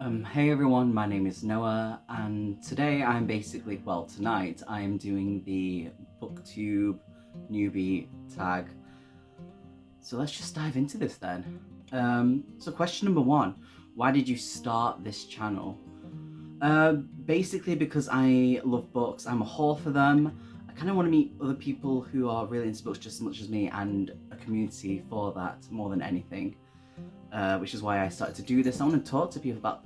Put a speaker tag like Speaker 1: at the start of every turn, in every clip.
Speaker 1: Hey everyone, my name is Noah, and today tonight I'm doing the Booktube Newbie Tag. So let's just dive into this then. So question number one, why did you start this channel? Basically because I love books, I'm a whore for them. I kind of want to meet other people who are really into books just as much as me, and a community for that more than anything. Which is why I started to do this. I want to talk to people about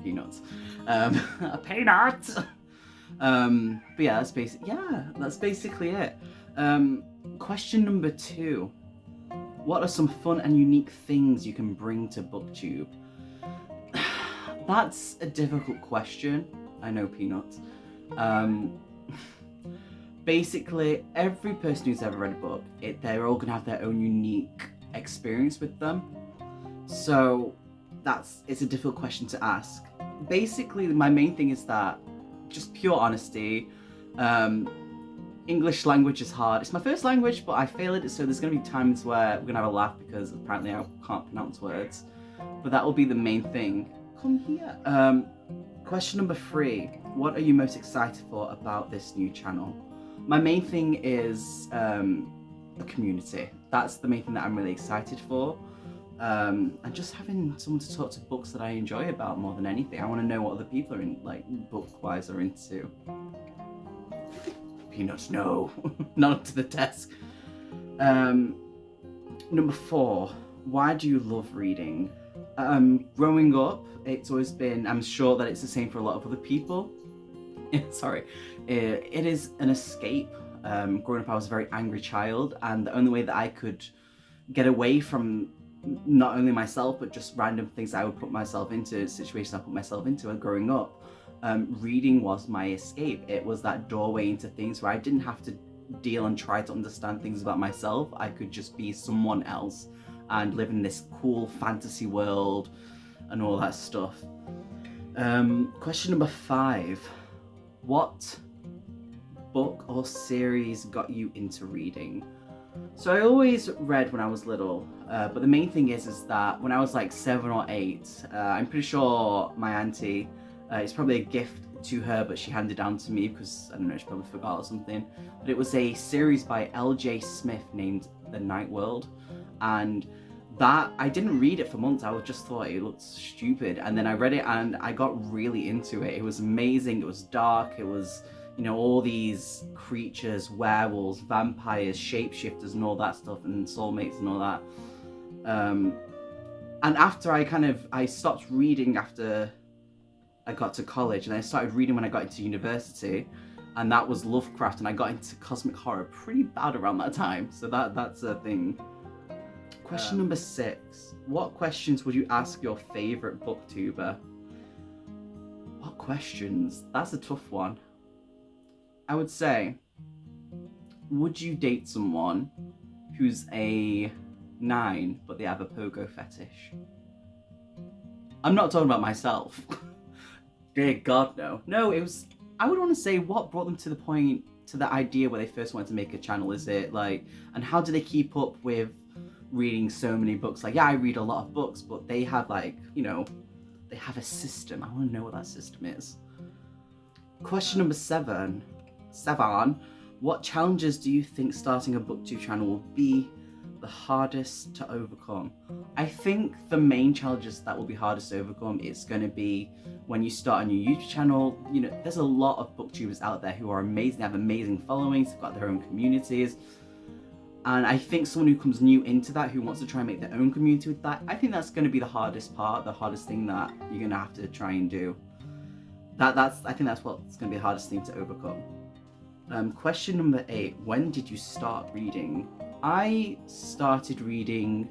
Speaker 1: peanuts. A peanut! But yeah, that's basically it. Question number two. What are some fun and unique things you can bring to Booktube? That's a difficult question. I know, peanuts. Basically, every person who's ever read a book, they're all gonna have their own unique experience with them. So it's a difficult question to ask. Basically, my main thing is that just pure honesty. English language is hard. It's my first language, but I failed it, so there's going to be times where we're going to have a laugh because apparently I can't pronounce words. But that will be the main thing. Come here. Question number three. What are you most excited for about this new channel? My main thing is the community. That's the main thing that I'm really excited for. And just having someone to talk to books that I enjoy about more than anything. I want to know what other people are in, like, book-wise are into. Peanuts, no. Not up to the desk. Number four, why do you love reading? Growing up, it's always been, I'm sure that it's the same for a lot of other people. Sorry. It is an escape. Growing up, I was a very angry child, and the only way that I could get away from not only myself but just random things I would put myself into, situations I put myself into growing up, reading was my escape. It was that doorway into things where I didn't have to deal and try to understand things about myself. I could just be someone else and live in this cool fantasy world and all that stuff. Question number five, what book or series got you into reading? So I always read when I was little, but the main thing is that when I was like 7 or 8, I'm pretty sure my auntie, it's probably a gift to her, but she handed it down to me because, I don't know, she probably forgot or something. But it was a series by L.J. Smith named The Night World, and that, I didn't read it for months. I just thought it looked stupid, and then I read it and I got really into it. It was amazing. It was dark. It was, you know, all these creatures, werewolves, vampires, shapeshifters and all that stuff, and soulmates and all that. And after I stopped reading after I got to college, and I started reading when I got into university, and that was Lovecraft, and I got into cosmic horror pretty bad around that time. So that's a thing. Question number 6. What questions would you ask your favorite booktuber? What questions? That's a tough one. I would say, would you date someone who's a 9 but they have a pogo fetish? I'm not talking about myself. Dear God, no. No, I would want to say, what brought them to the idea where they first wanted to make a channel? Is it like, and how do they keep up with reading so many books? Like, yeah, I read a lot of books, but they have, like, you know, they have a system. I want to know what that system is. Question number 7. What challenges do you think starting a booktube channel will be the hardest to overcome? I think the main challenges that will be hardest to overcome is going to be when you start a new YouTube channel. You know, there's a lot of booktubers out there who are amazing, they have amazing followings, they've got their own communities. And I think someone who comes new into that, who wants to try and make their own community with that, I think that's going to be the hardest part, the hardest thing that you're going to have to try and do. I think that's what's going to be the hardest thing to overcome. Question number 8. When did you start reading? I started reading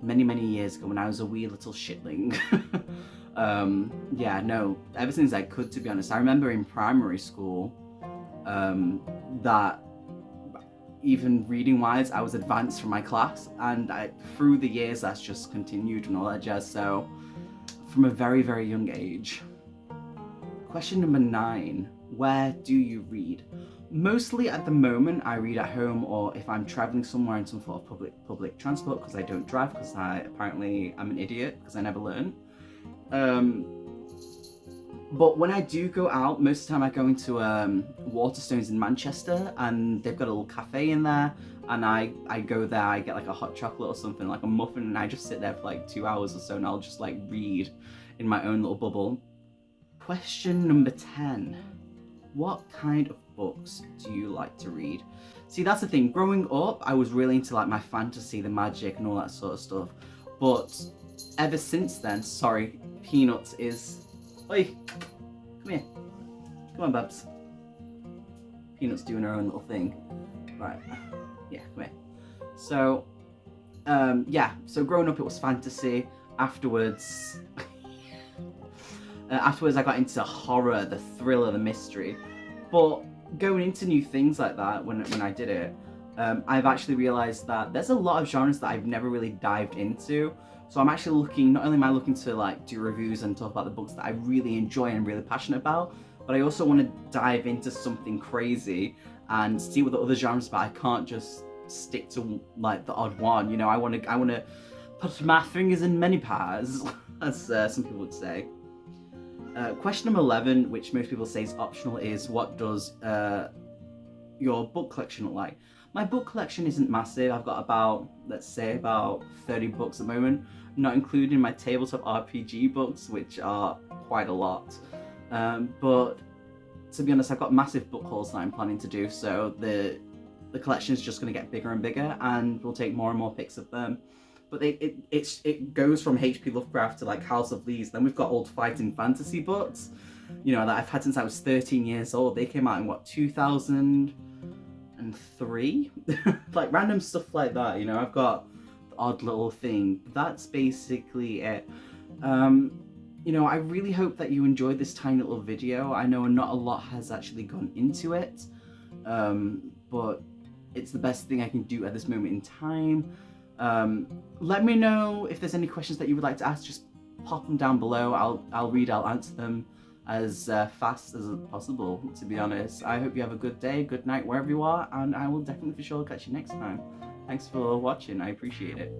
Speaker 1: many years ago when I was a wee little shitling. Ever since I could, to be honest. I remember in primary school that even reading wise I was advanced from my class, and through the years that's just continued and all that jazz, so from a very young age. Question number 9. Where do you read? Mostly at the moment I read at home, or if I'm traveling somewhere in some sort of public transport, because I don't drive, because I'm an idiot because I never learned. But when I do go out, most of the time I go into Waterstones in Manchester, and they've got a little cafe in there, and I go there, I get like a hot chocolate or something, like a muffin, and I just sit there for like 2 hours or so, and I'll just like read in my own little bubble. Question number 10. What kind of books do you like to read? See, that's the thing. Growing up, I was really into like my fantasy, the magic, and all that sort of stuff. But ever since then, sorry, Peanuts is... Oi, come here. Come on, Babs. Peanut's doing her own little thing. Right. Yeah, come here. So, yeah. So growing up, it was fantasy. Afterwards... afterwards, I got into horror, the thriller, the mystery. But going into new things like that, when I did it, I've actually realised that there's a lot of genres that I've never really dived into. So I'm actually looking, not only am I looking to like do reviews and talk about the books that I really enjoy and really passionate about, but I also want to dive into something crazy and see what the other genres are, but I can't just stick to like the odd one. You know, I want to put my fingers in many pies, as some people would say. Question number 11, which most people say is optional, is what does your book collection look like? My book collection isn't massive. I've got about, let's say, about 30 books at the moment, not including my tabletop RPG books, which are quite a lot. But to be honest, I've got massive book hauls that I'm planning to do, so the collection is just going to get bigger and bigger, and we'll take more and more pics of them. But it goes from H.P. Lovecraft to like House of Leaves. Then we've got old fighting fantasy books, you know, that I've had since I was 13 years old. They came out in what, 2003? Like random stuff like that, you know. I've got the odd little thing. That's basically it. You know, I really hope that you enjoyed this tiny little video. I know not a lot has actually gone into it, but it's the best thing I can do at this moment in time. Let me know if there's any questions that you would like to ask. Just pop them down below. I'll answer them as fast as possible, to be honest. I hope you have a good day, good night, wherever you are, and I will definitely for sure catch you next time. Thanks for watching, I appreciate it.